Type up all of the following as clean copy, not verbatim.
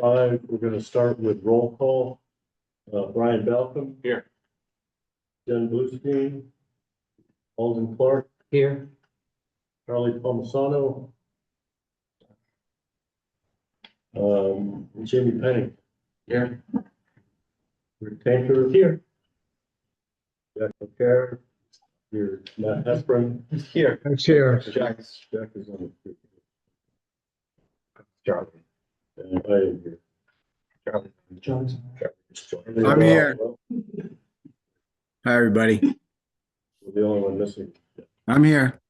5, we're going to start with roll call. Brian Balcom. Here. Jen Bluestein. Alden Clark. Here. Charlie Palmisano. Jamie Penny. Here. Rick Tanker. Here. Jack McCarr. Here. Matt Hespron. Here. I'm here. Jack is on the. Charlie. And I am here. Charlie. I'm here. Hi, everybody. We're the only one missing. I'm here.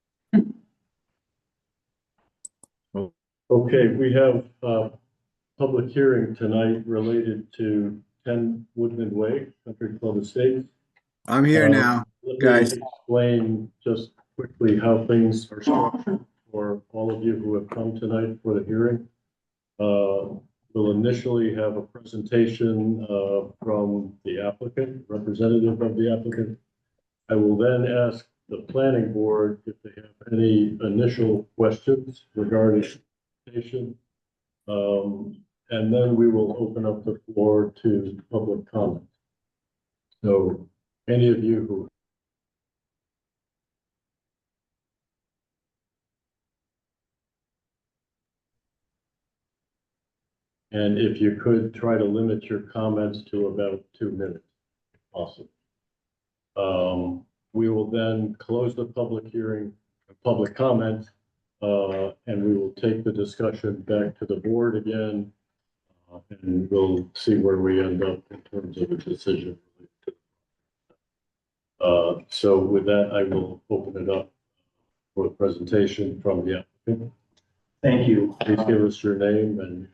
Okay, we have a public hearing tonight related to 10 Woodland Way, Country Club Estates. I'm here now. Let me guys. explain just quickly how things are structured for all of you who have come tonight for the hearing. We'll initially have a presentation from the applicant, representative of the applicant. I will then ask the planning board if they have any initial questions regarding the presentation. And then we will open up the floor to public comment. So any of you who and if you could try to limit your comments to about 2 minutes, if possible. We will then close the public hearing, public comment, and we will take the discussion back to the board again, and we'll see where we end up in terms of a decision. So with that, I will open it up for a presentation from the applicant. Thank you. Please give us your name and.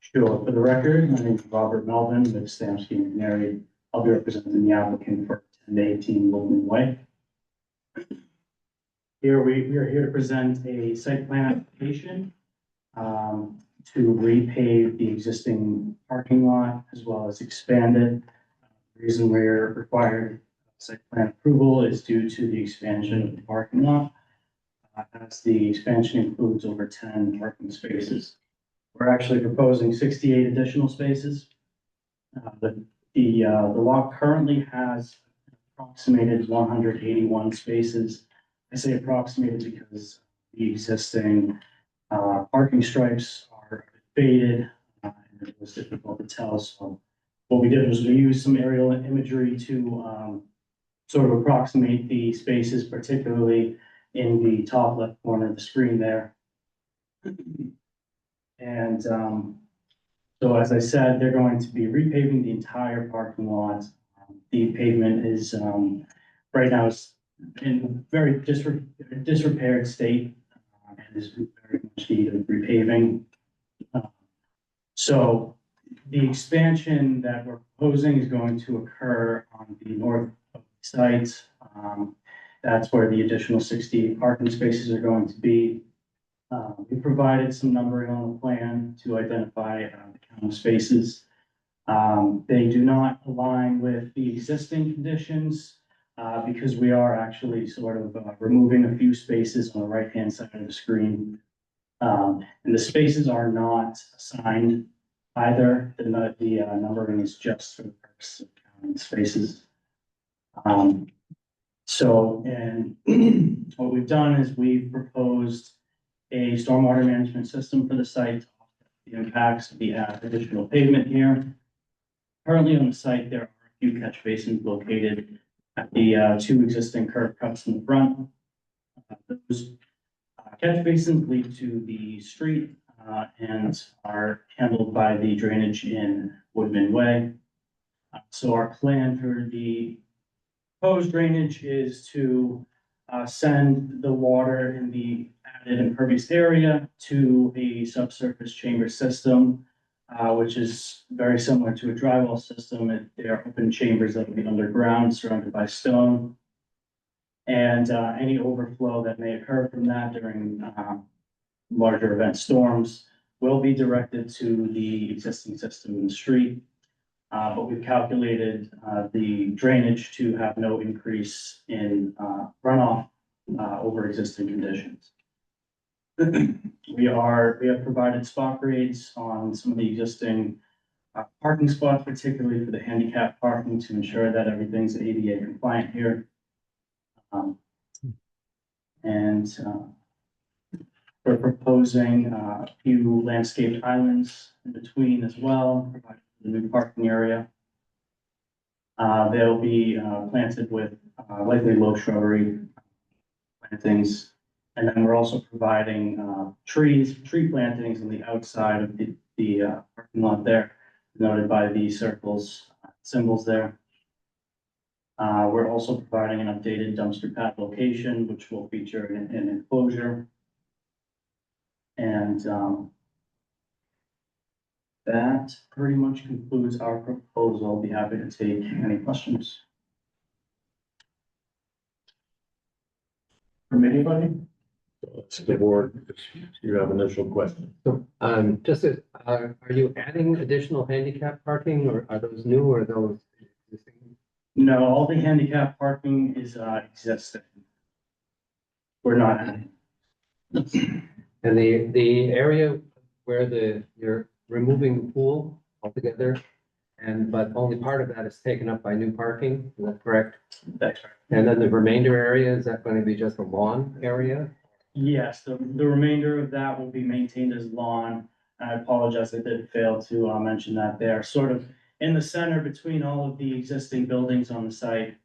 Sure. For the record, my name is Robert Melvin with Stamsky and Canary. I'll be representing the applicant for 10 to 18 Woodland Way. Here we are here to present a site plan application to repave the existing parking lot as well as expand it. The reason we're required site plan approval is due to the expansion of the parking lot. As the expansion includes over 10 parking spaces. We're actually proposing 68 additional spaces. The lot currently has approximated 181 spaces. I say approximated because the existing parking stripes are faded and it was difficult to tell. So what we did was we used some aerial imagery to sort of approximate the spaces, particularly in the top left corner of the screen there. And so as I said, they're going to be repaving the entire parking lot. The pavement is right now is in very disrepaired state and is very much needed repaving. So the expansion that we're proposing is going to occur on the north of the site. That's where the additional 60 parking spaces are going to be. We provided some numbering on the plan to identify the count of spaces. They do not align with the existing conditions because we are actually sort of removing a few spaces on the right-hand side of the screen. And the spaces are not assigned either. The numbering is just for the purpose of counting spaces. And what we've done is we've proposed a stormwater management system for the site, the impacts of the additional pavement here. Currently on the site, there are a few catch basins located at the 2 existing curb cuts in the front. Those catch basins lead to the street and are handled by the drainage in Woodman Way. So our plan for the proposed drainage is to send the water in the added impervious area to a subsurface chamber system, which is very similar to a drywall system. They are open chambers that will be underground, surrounded by stone. And any overflow that may occur from that during larger event storms will be directed to the existing system in the street. But we've calculated the drainage to have no increase in runoff over existing conditions. We have provided spot grades on some of the existing parking spots, particularly for the handicap parking, to ensure that everything's ADA compliant here. We're proposing a few landscaped islands in between as well, provided for the new parking area. They'll be planted with likely low shrubbery plantings. And then we're also providing tree plantings on the outside of the parking lot there, noted by the circles, symbols there. We're also providing an updated dumpster pad location, which will feature an enclosure. And that pretty much concludes our proposal. I'll be happy to take any questions. From anybody? It's the board, if you have initial questions. So, are you adding additional handicap parking, or are those new, or are those existing? No, all the handicap parking is existing. We're not adding. And the area where you're removing the pool altogether, but only part of that is taken up by new parking, is that correct? That's right. And then the remainder area, is that going to be just a lawn area? Yes, the remainder of that will be maintained as lawn. I apologize, I did fail to mention that there. Sort of in the center between all of the existing buildings on the site,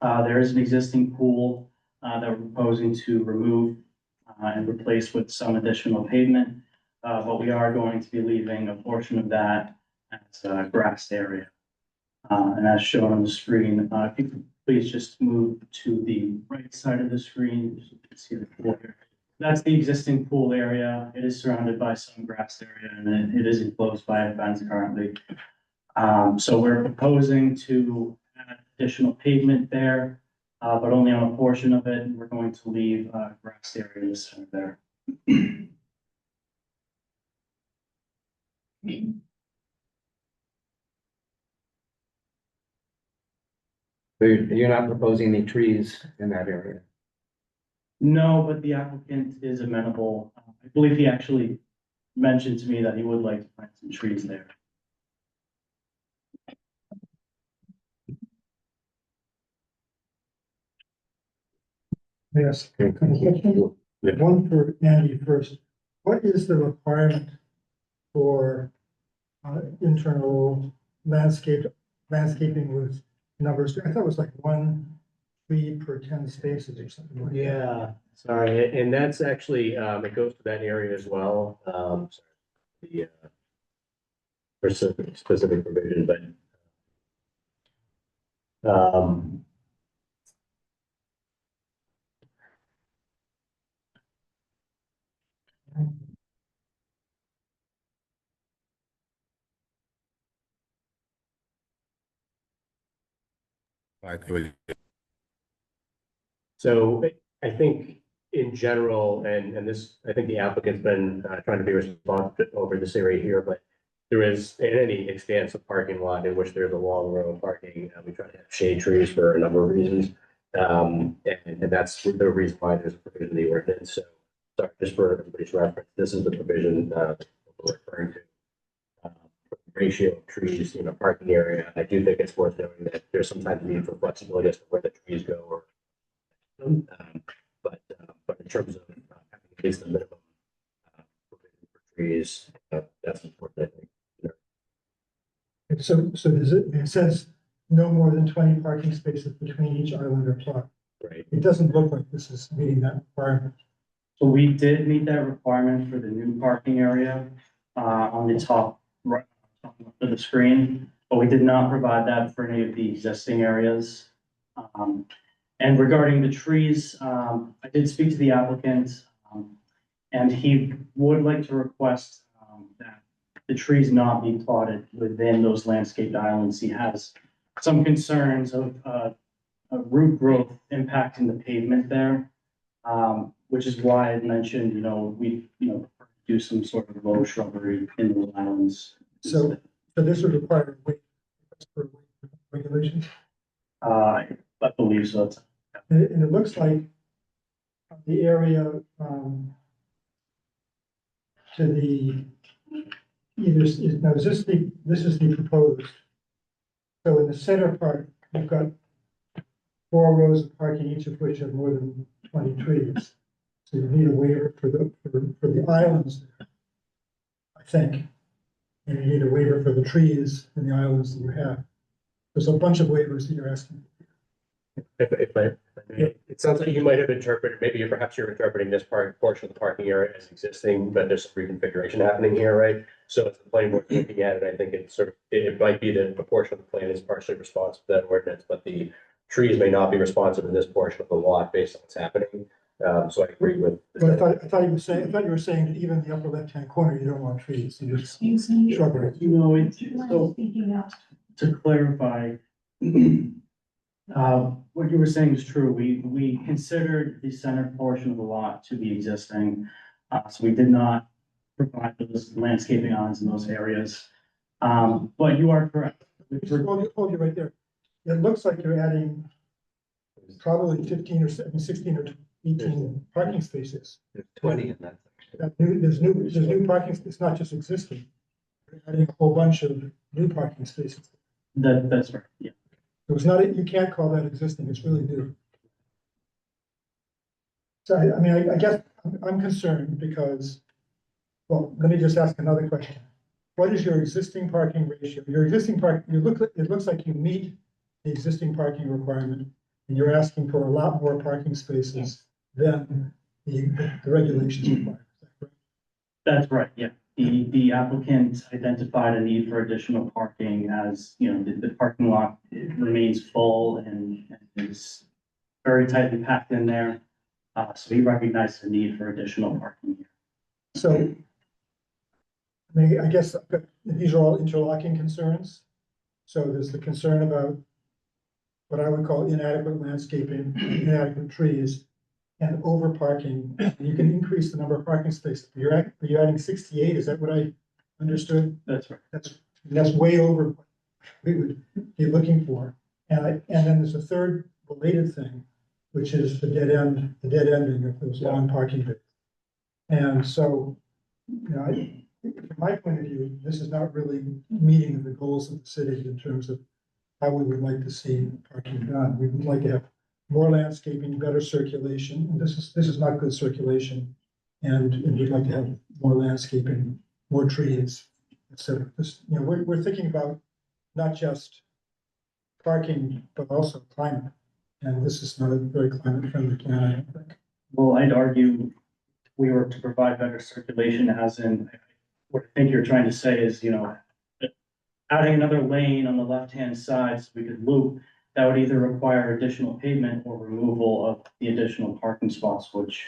there is an existing pool that we're proposing to remove and replace with some additional pavement. But we are going to be leaving a portion of that as a grassed area. And as shown on the screen, if you could please just move to the right side of the screen, so you can see the pool here. That's the existing pool area. It is surrounded by some grass area, and it is enclosed by a fence currently. So we're proposing to add additional pavement there, but only on a portion of it. We're going to leave grass area in the center there. So you're not proposing any trees in that area? No, but the applicant is amenable. I believe he actually mentioned to me that he would like to plant some trees there. Yes, Yeah. one for Andy first. What is the requirement for internal landscaping with numbers? I thought it was like 1 tree per 10 spaces or something like that. Yeah, sorry, and that's actually, it goes to that area as well. The specific provision, but so I think in general, and this, I think the applicant's been trying to be responsive over this area here, but there is in any expansive parking lot in which there's a long row of parking, we try to have shade trees for a number of reasons. And that's the reason why there's a provision in the ordinance. So, sorry, just for everybody's reference, this is the provision we're referring to. Ratio of trees in a parking area. I do think it's worth noting that there's sometimes need for flexibility as to where the trees go, or but in terms of having at least the minimum provision for trees, that's important, I think. So it says no more than 20 parking spaces between each island or plot. Right. It doesn't look like this is meeting that requirement. So we did meet that requirement for the new parking area on the top right of the screen, but we did not provide that for any of the existing areas. And regarding the trees, I did speak to the applicant, and he would like to request that the trees not be plotted within those landscaped islands. He has some concerns of root growth impacting the pavement there, which is why I mentioned, we do some sort of low shrubbery in those islands. So this would require weight for regulations. I believe so. And it looks like the area to the, now is this is the proposed. So in the center part, you've got 4 rows of parking, each of which have more than 20 trees. So you need a waiver for the islands there, I think. And you need a waiver for the trees and the islands that you have. There's a bunch of waivers that you're asking. It sounds like you might have interpreted, maybe perhaps you're interpreting this portion of the parking area as existing, but there's some reconfiguration happening here, right? So as the planning board looking at it, I think it's sort of, it might be that a portion of the plan is partially responsive to that ordinance, but the trees may not be responsive in this portion of the lot based on what's happening. So I agree with. But I thought you were saying that even the upper left-hand corner, you don't want trees, you just shrubbery. You know, it's, so to clarify, what you were saying is true. We considered the center portion of the lot to be existing. So we did not provide those landscaping islands in those areas. But you are correct. Hold you right there. It looks like you're adding probably 15 or 16 or 18 parking spaces. There's 20 in that section. There's new parking, it's not just existing. You're adding a whole bunch of new parking spaces. That's right, yeah. So it's not, you can't call that existing, it's really new. So I mean, I guess I'm concerned because, well, let me just ask another question. What is your existing parking ratio? Your existing park, it looks like you meet the existing parking requirement, and you're asking for a lot more parking spaces than the regulations require. Is that correct? That's right, yeah. The applicant identified a need for additional parking as, you know, the parking lot remains full and is very tightly packed in there. So he recognized the need for additional parking here. So, I mean, I guess these are all interlocking concerns. So there's the concern about what I would call inadequate landscaping, inadequate trees, and over parking. You can increase the number of parking spaces. You're adding 68, is that what I understood? That's right. That's way over what we would be looking for. And then there's a third related thing, which is the dead ending of those long parking bays. And so, you know, from my point of view, this is not really meeting the goals of the city in terms of how we would like to see parking done. We would like to have more landscaping, better circulation, and this is not good circulation. And we'd like to have more landscaping, more trees, etc. This, you know, we're thinking about not just parking, but also climate. And this is not a very climate friendly plan, I don't think. Well, I'd argue we were to provide better circulation, as in, what I think you're trying to say is, you know, adding another lane on the left-hand side so we could loop, that would either require additional pavement or removal of the additional parking spots, which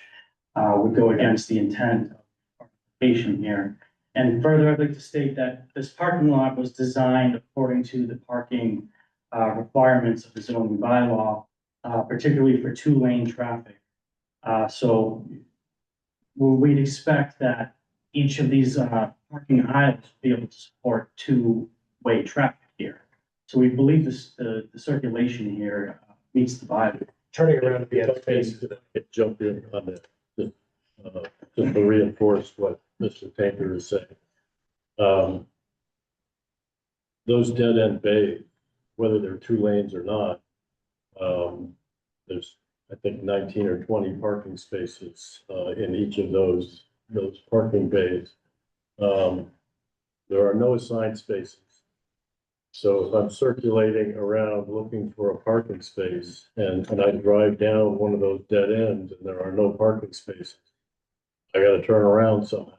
would go against the intent of the application here. And further, I'd like to state that this parking lot was designed according to the parking requirements of the zoning bylaw, particularly for 2-lane traffic. So we'd expect that each of these parking aisles will be able to support 2-way traffic here. So we believe the circulation here meets the bylaw. Turning around at the end space. Jump in on that, just to reinforce what Mr. Painter is saying. Those dead end bays, whether they're 2 lanes or not, there's, I think, 19 or 20 parking spaces in each of those parking bays. There are no assigned spaces. So if I'm circulating around looking for a parking space and I drive down one of those dead ends and there are no parking spaces, I gotta turn around somehow.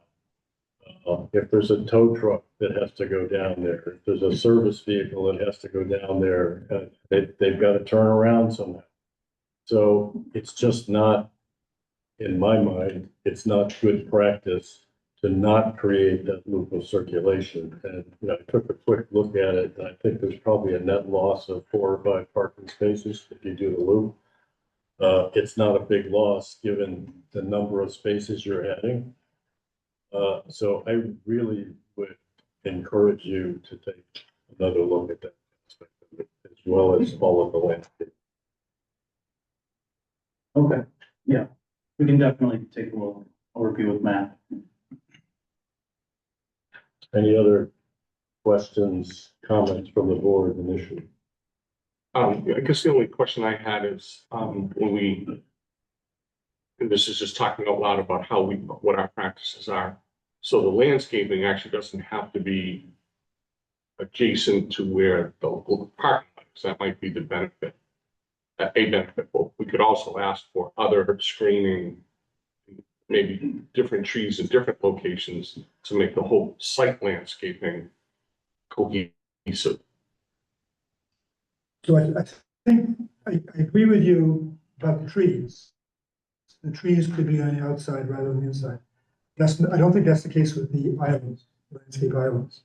If there's a tow truck that has to go down there, if there's a service vehicle that has to go down there, they've got to turn around somehow. So it's just not, in my mind, it's not good practice to not create that loop of circulation. And, you know, I took a quick look at it, and I think there's probably a net loss of 4 or 5 parking spaces if you do the loop. It's not a big loss given the number of spaces you're adding. So I really would encourage you to take another look at that aspect of it, as well as all of the landscape. Okay, yeah, we can definitely take a little overview with Matt. Any other questions, comments from the board initially? I guess the only question I had is, and this is just talking out loud about what our practices are. So the landscaping actually doesn't have to be adjacent to where the parking lot is. That might be the benefit, a benefit. But we could also ask for other screening, maybe different trees in different locations to make the whole site landscaping cohesive. So I think, I agree with you about the trees. The trees could be on the outside rather than the inside. I don't think that's the case with the islands, landscape islands.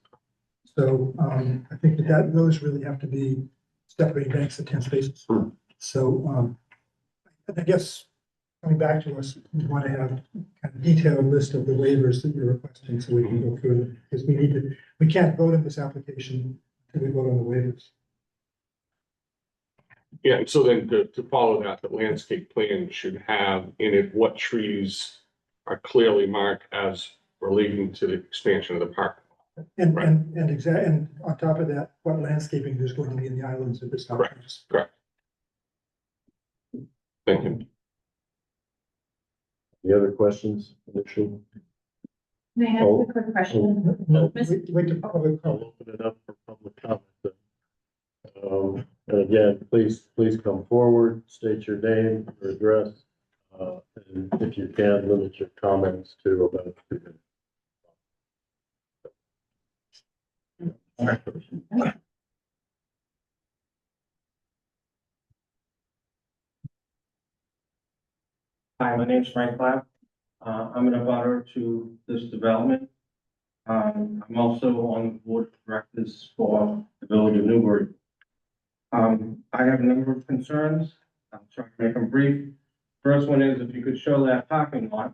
So, I think those really have to be separated banks of 10 spaces. So, I guess coming back to us, we want to have kind of detailed list of the waivers that you're requesting so we can go through them. Because we can't vote on this application until we vote on the waivers. Yeah, and so then to follow that, the landscape plan should have in it what trees are clearly marked as relating to the expansion of the park. And, Right. and on top of that, what landscaping there's going to be in the islands if it's not. Correct. Thank you. Any other questions initially? May I ask a quick question? No, wait to public I'll comment. open it up for public comment. And again, please come forward, state your name, your address, and if you can, limit your comments to about 2 minutes. Hi, my name's Frank Clapp. I'm an abutter to this development. I'm also on the board of directors for the village of Newbury. I have a number of concerns. I'll try to make them brief. First one is if you could show that parking lot.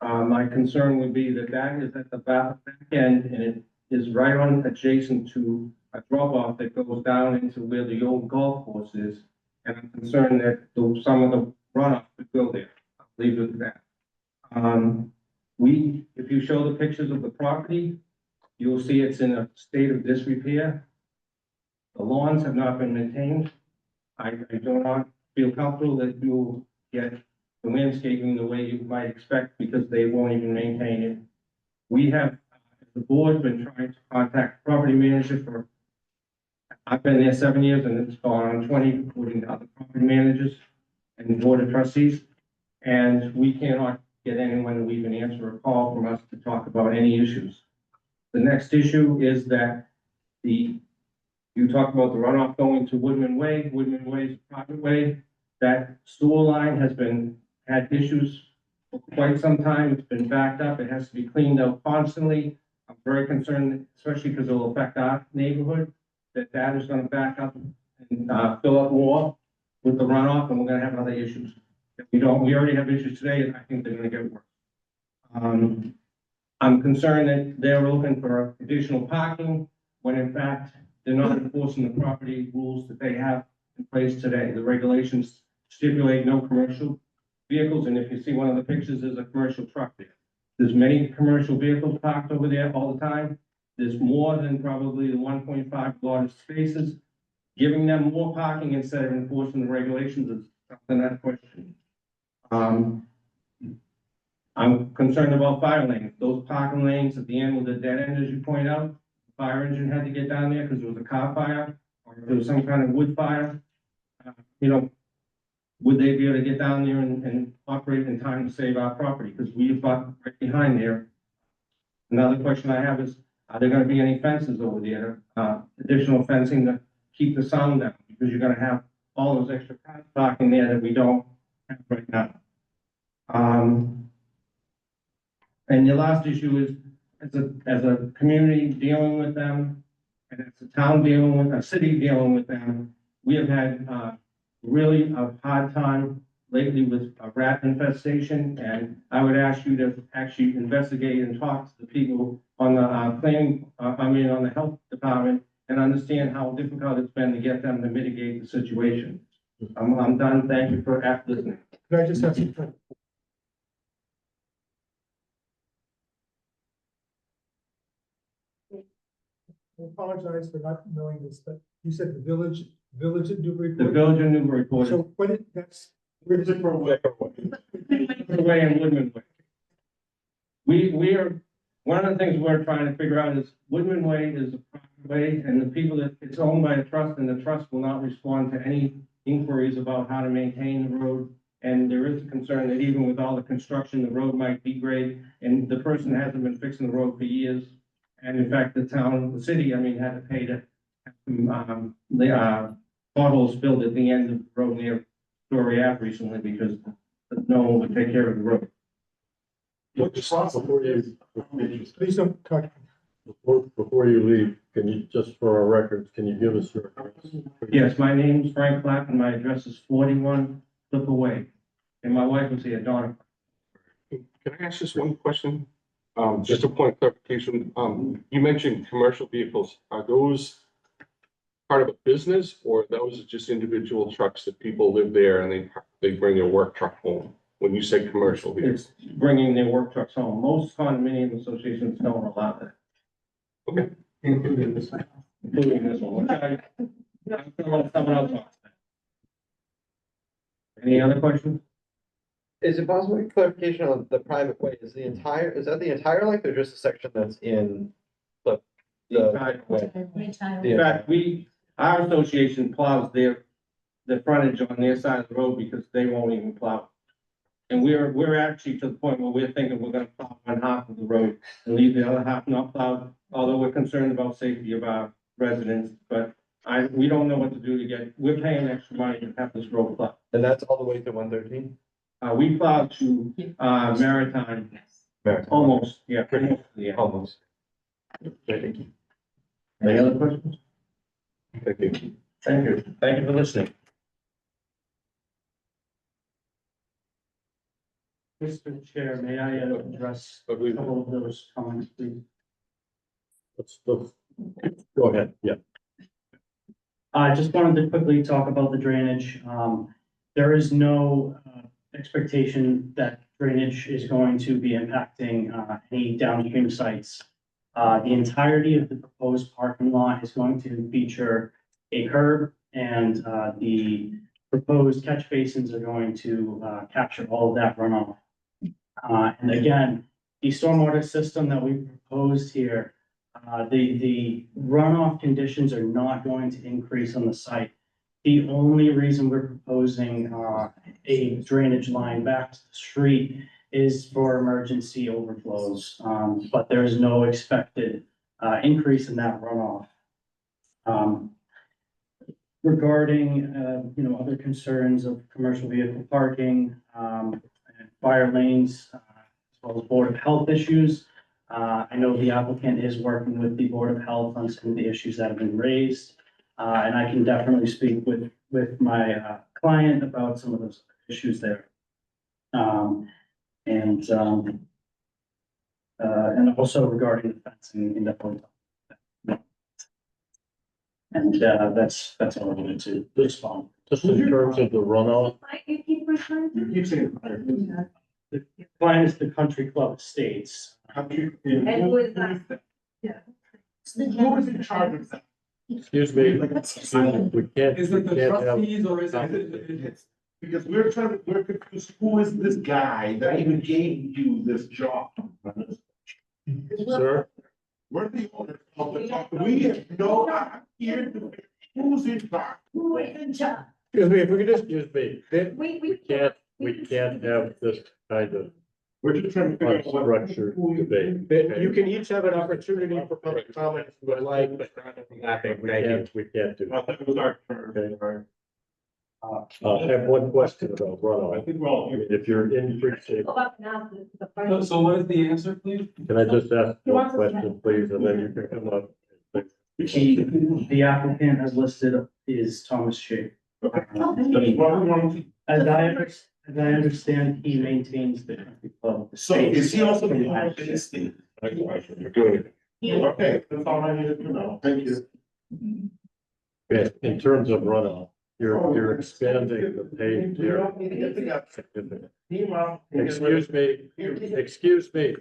My concern would be that is at the back end and it is right on adjacent to a drop off that goes down into where the old golf course is. And I'm concerned that some of the runoff could go there. I'll leave it at that. If you show the pictures of the property, you'll see it's in a state of disrepair. The lawns have not been maintained. I do not feel comfortable that you'll get the landscaping the way you might expect because they won't even maintain it. We have, the board, been trying to contact the property manager I've been there 7 years and it's gone on 20, according to other property managers and the board of trustees. And we cannot get anyone to even answer a call from us to talk about any issues. The next issue is that you talk about the runoff going to Woodman Way. Woodman Way is a private way. That sewer line has had issues for quite some time. It's been backed up. It has to be cleaned out constantly. I'm very concerned, especially because it will affect our neighborhood, that is going to back up and fill up more with the runoff, and we're going to have other issues. If we already have issues today, and I think they're going to get worse. I'm concerned that they're looking for additional parking when in fact they're not enforcing the property rules that they have in place today. The regulations stipulate no commercial vehicles, and if you see one of the pictures, there's a commercial truck there. There's many commercial vehicles parked over there all the time. There's more than probably the 1.5 largest spaces. Giving them more parking instead of enforcing the regulations is something that's questioned. I'm concerned about fire lanes. Those parking lanes at the end with the dead end, as you point out, the fire engine had to get down there because there was a car fire or if there was some kind of wood fire. Would they be able to get down there and operate in time to save our property? Because we've got right behind there. Another question I have is, are there going to be any fences over there? Additional fencing to keep the sound down? Because you're going to have all those extra cars parking there that we don't have right now. And the last issue is, as a community dealing with them, and as a town dealing with, a city dealing with them, we have had really a hard time lately with a rat infestation, and I would ask you to actually investigate and talk to the people on the on the health department and understand how difficult it's been to get them to mitigate the situation. I'm done. Thank you for listening. Could I just have some? apologize for not knowing this, but you said the village at Newburyport? The village of Newburyport is So what it, that's, where does it? Way and Woodman Way. We are, one of the things we're trying to figure out is Woodman Way is a private way, and the people that, it's owned by a trust, and the trust will not respond to any inquiries about how to maintain the road. And there is a concern that even with all the construction, the road might degrade, and the person hasn't been fixing the road for years. And in fact, the city, had to pay to have potholes filled at the end of the road near Story Ave recently because no one would take care of the road. Please don't talk. Before you leave, can you, just for our records, can you give us your address? Yes, my name's Frank Clapp and my address is 41 Flipper Way. And my wife was here, Donna. Can I ask just one question? Just a point of clarification. You mentioned commercial vehicles. Are those part of a business or those are just individual trucks that people live there and they bring their work truck home? When you say commercial vehicles. It's bringing their work trucks home. Most condominium associations don't allow that. Okay. Including this one, which I'm gonna let someone else talk. Any other questions? Is it possible to get clarification on the private way? Is that the entire length or just a section that's in the entire way? In fact, our association plows the frontage on their side of the road because they won't even plow. And we're actually to the point where we're thinking we're gonna plow one half of the road and leave the other half not plowed, although we're concerned about safety of our residents, but we don't know what to do we're paying extra money to have this road plowed. And that's all the way to 113? We plowed to, Maritime, almost, yeah, yeah. Almost. Thank you. Any other questions? Thank you. Thank you for listening. Mr. Chair, may I address a couple of those comments, please? Go ahead, yeah. I just wanted to quickly talk about the drainage. There is no expectation that drainage is going to be impacting any downstream sites. The entirety of the proposed parking lot is going to feature a curb, and the proposed catch basins are going to capture all of that runoff. And again, the stormwater system that we proposed here, the runoff conditions are not going to increase on the site. The only reason we're proposing a drainage line back to the street is for emergency overflows, but there is no expected increase in that runoff. Regarding, other concerns of commercial vehicle parking, fire lanes, as well as Board of Health issues. I know the applicant is working with the Board of Health on some of the issues that have been raised. And I can definitely speak with my client about some of those issues there. And also regarding the fencing in the point. And that's all I wanted to respond. Just in terms of the runoff, The client is the Country Club Estates. And who is that? Who is in charge of that? excuse me, we can't. Is it the we can't have- trustees or is it? Because we're confused, who is this guy that even gave you this job? Sir, We're the owners of the company, we have no, I'm here to, who's in charge? Who is in charge? excuse me, if we could just, excuse me, We we can't have this kind of We're just trying to figure out what. unstructured debate. You can each have an opportunity for public comment if you would like, but not overlapping. Thank you. We can't do I that. thought it was our turn. Okay. I have one question about I runoff. think we're all I here. mean, if you're in precinct, go up now, the first. So what is the answer, please? can I just ask He one wants us to- question, please, and then you can come up. The applicant has listed is Thomas Shea. That's what we want. As I understand, he maintains the Country Club. So is he also the Estates. owner of this thing? You're good. Okay, that's all I needed to know, thank you. Okay, in terms of runoff, you're expanding the paved You area. don't need to get together. significantly. Team up. Excuse me, excuse me.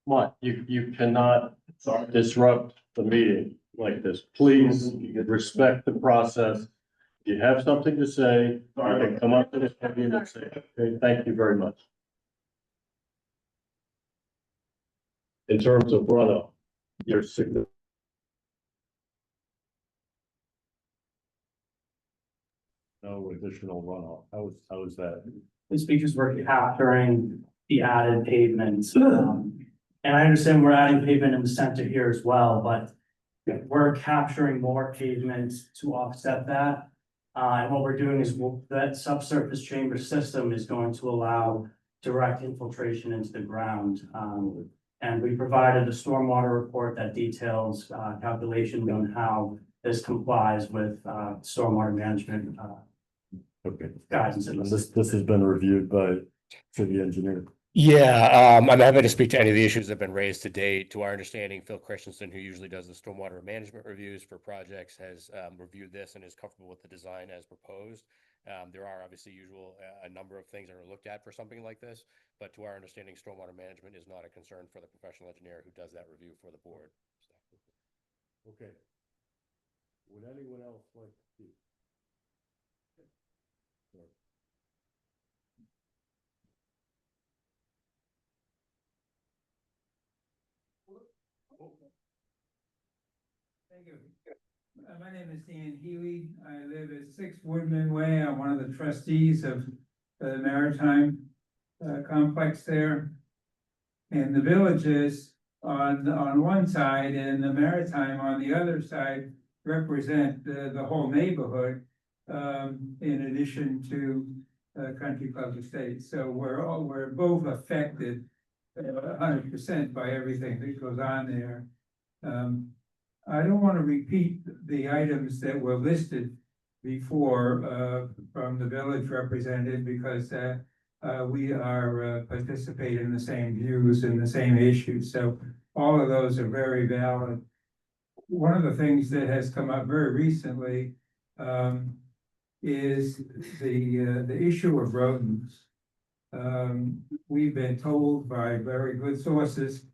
What, you cannot Sorry. disrupt the meeting like this. Please respect the process. If you have something to say, you can come up to the podium and say, okay, thank you very much. In terms of runoff, your signature. No additional runoff. How is that? It's because we're capturing the added pavements. And I understand we're adding pavement in the center here as well, but we're capturing more pavement to offset that. And what we're doing is that subsurface chamber system is going to allow direct infiltration into the ground. And we provided a stormwater report that details calculations on how this complies with stormwater management Okay. guidance. This has been reviewed by city engineer. Yeah, I'm happy to speak to any of the issues that have been raised to date. To our understanding, Phil Christensen, who usually does the stormwater management reviews for projects, has reviewed this and is comfortable with the design as proposed. There are obviously a number of things that are looked at for something like this, but to our understanding, stormwater management is not a concern for the professional engineer who does that review for the board. Okay. Would anyone else like to speak? Sure. Thank you. My name is Dan Healy. I live at 6 Woodman Way. I'm one of the trustees of the Maritime complex there. And the villages on one side and the Maritime on the other side represent the whole neighborhood, in addition to Country Club Estates. So we're both affected 100% by everything that goes on there. I don't want to repeat the items that were listed before from the village representative, because we are participating in the same views and the same issues. So all of those are very valid. One of the things that has come up very recently is the issue of rodents. We've been told by very good sources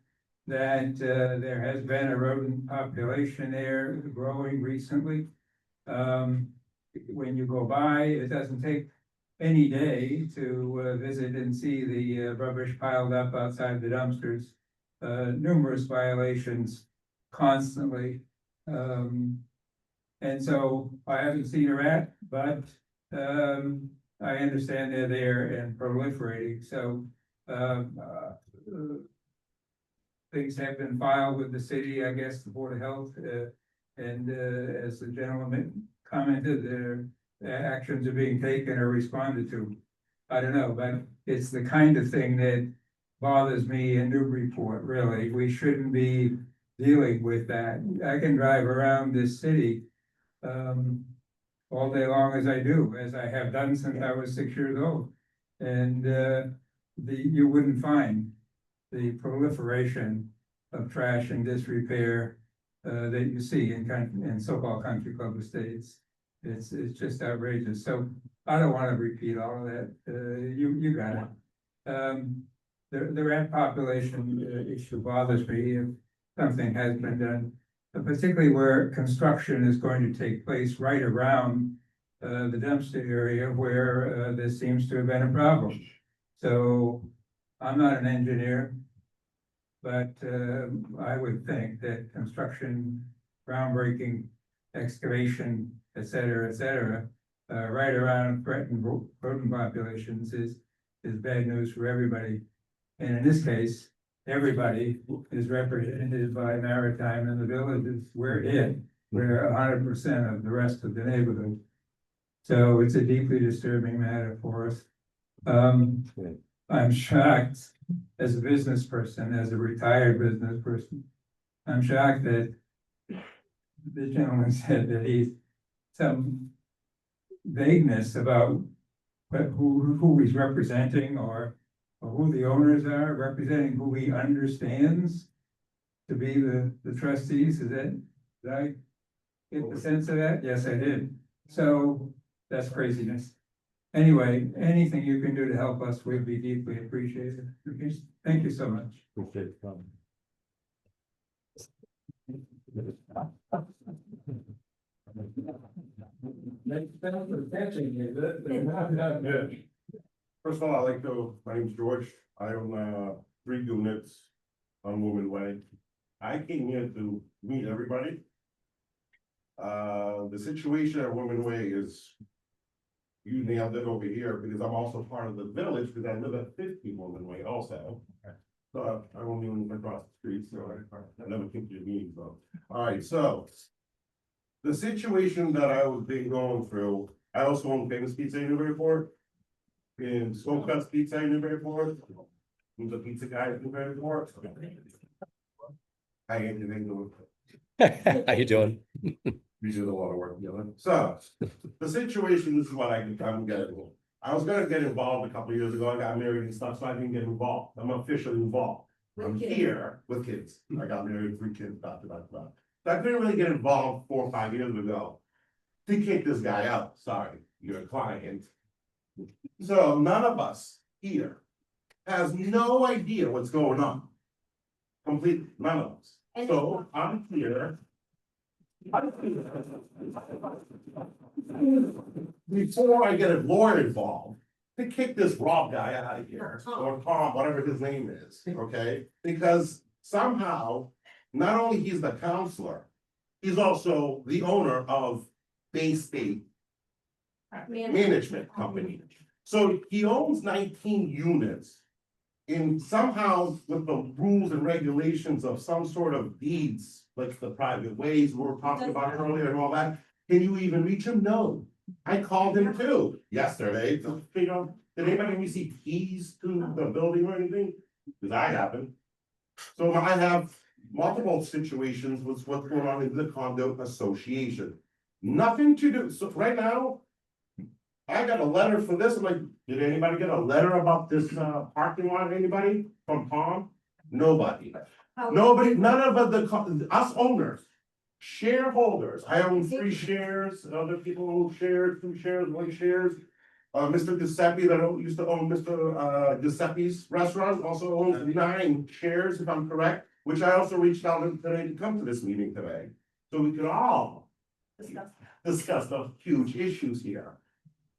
that there has been a rodent population there growing recently. When you go by, it doesn't take any day to visit and see the rubbish piled up outside the dumpsters. Numerous violations constantly. And so I haven't seen a rat, but I understand they're there and proliferating. So things have been filed with the city, I guess, the Board of Health, and as the gentleman commented, their actions are being taken or responded to. I don't know, but it's the kind of thing that bothers me in Newburyport, really. We shouldn't be dealing with that. I can drive around this city all day long as I do, as I have done since I was 6 years old. And you wouldn't find the proliferation of trash and disrepair that you see in so-called country club estates. It's just outrageous. So I don't want to repeat all of that. You got it. The rat population issue bothers me if something has been done, particularly where construction is going to take place right around the dumpster area where this seems to have been a problem. So I'm not an engineer, but I would think that construction, groundbreaking, excavation, et cetera, right around threatened rodent populations is bad news for everybody. And in this case, everybody is represented by Maritime and the villages. We're 100% of the rest of the neighborhood. So it's a deeply disturbing matter for us. I'm shocked as a business person, as a retired business person. I'm shocked that the gentleman said that he's some vagueness about who he's representing or who the owners are, representing who he understands to be the trustees. Did I get the sense of that? Yes, I did. So that's craziness. Anyway, anything you can do to help us would be deeply appreciated. Thank you so much. Appreciate it. First of all, my name's George. I own, 3 units on Woman Way. I came here to meet everybody. The situation at Woman Way is, you nailed it over here, because I'm also part of the village, because I live at 50 Woman Way also. So I only live across the street, so I never came to your meeting, so. All right, so the situation that I was being going through, I also own Famous Pizza in Newburyport. In Smokehouse Pizza in Newburyport. Who's a pizza guy in Newburyport? I ain't anything to do. How you doing? We do a lot of work together. So, the situation is what I'm getting. I was gonna get involved a couple of years ago. I got married and stuff, so I didn't get involved. I'm officially involved. I'm With kids. here with kids. I got married, 3 kids, back to back to back. So I couldn't really get involved 4 or 5 years ago. To kick this guy out, sorry, you're a client. So none of us here has no idea what's going on. Completely, none of us. So I'm here. Before I get a lawyer involved, to kick this Rob guy out of here, or Tom, whatever his name is, okay? Because somehow, not only he's the counselor, he's also the owner of Bay State Management Company. So he owns 19 units. And somehow with the rules and regulations of some sort of deeds, like the private ways we were talking about earlier and all that, can you even reach him? No. I called him too yesterday to figure out, did anybody receive keys to the building or anything? Because I haven't. So I have multiple situations with what's going on in the condo association. Nothing to do, so right now, I got a letter for this, I'm like, did anybody get a letter about this parking lot, anybody from Tom? Nobody. Nobody, none of us owners, shareholders, I own 3 shares, other people own shares, 2 shares, 1 shares. Mr. Giuseppe that used to own Mr. Giuseppe's restaurant also owns 9 shares, if I'm correct, which I also reached out to him today to come to this meeting today. So we could all discuss the huge issues here.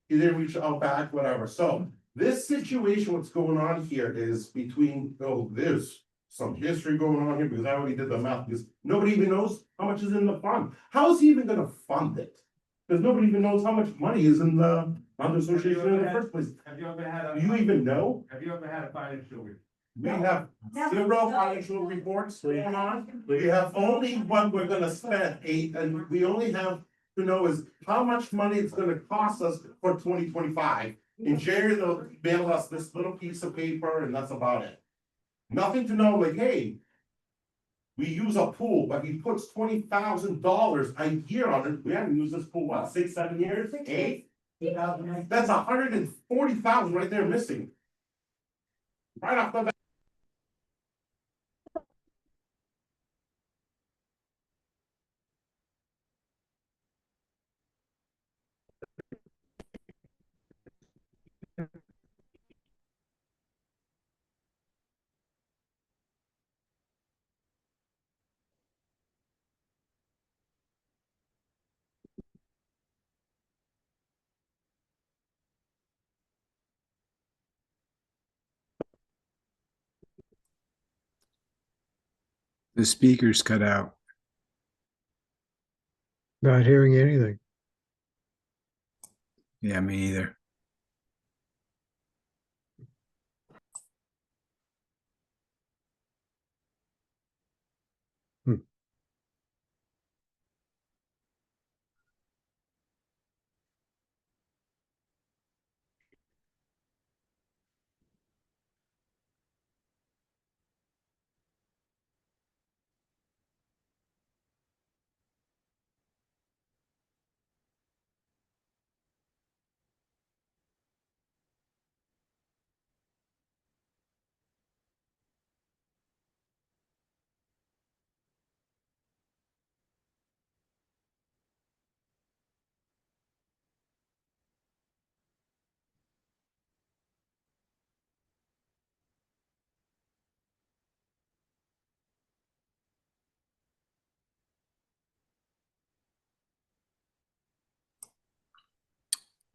He didn't reach out back, whatever. So this situation, what's going on here is between, there's some history going on here because I already did the math, because nobody even knows how much is in the fund. How is he even gonna fund it? Because nobody even knows how much money is in the fund association in the first place. Have you ever had Do you even know? have you ever had a financial review? We have 0 financial reports going on. We have only what we're gonna spend, 8, and we only have to know is how much money it's gonna cost us for 2025. In January, they'll mail us this little piece of paper and that's about it. Nothing to know, like, hey, we use a pool, but he puts $20,000 a year on it. We haven't used this pool, what, 6, 7 years? 8? That's 140,000 right there missing. Right off the bat. The speakers cut out. Not hearing anything. Yeah, me either.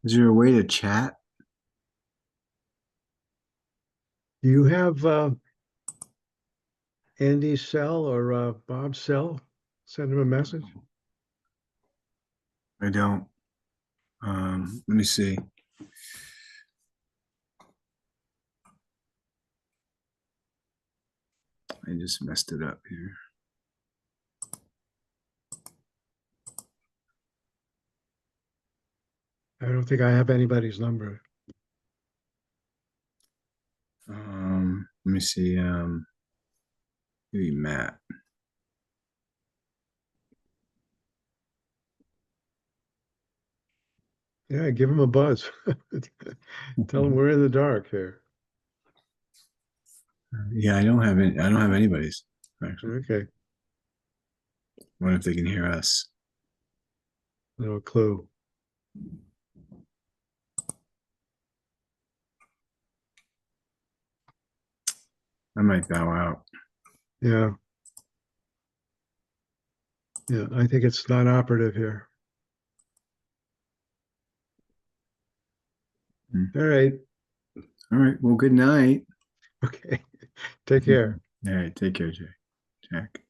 Is there a way to chat? Do you have Andy's cell or Bob's cell? Send him a message. I don't. Let me see. I just messed it up here. I don't think I have anybody's number. Let me see. Maybe Matt. Yeah, give him a buzz. Tell him we're in the dark here. Yeah, I don't have any. I don't have anybody's. Actually, Okay, wonder if they can hear us. no clue. I might bow out. Yeah. Yeah, I think it's not operative here. All right. All right. Well, good night. Okay. Take care. All right. Take care, Jay. Jack.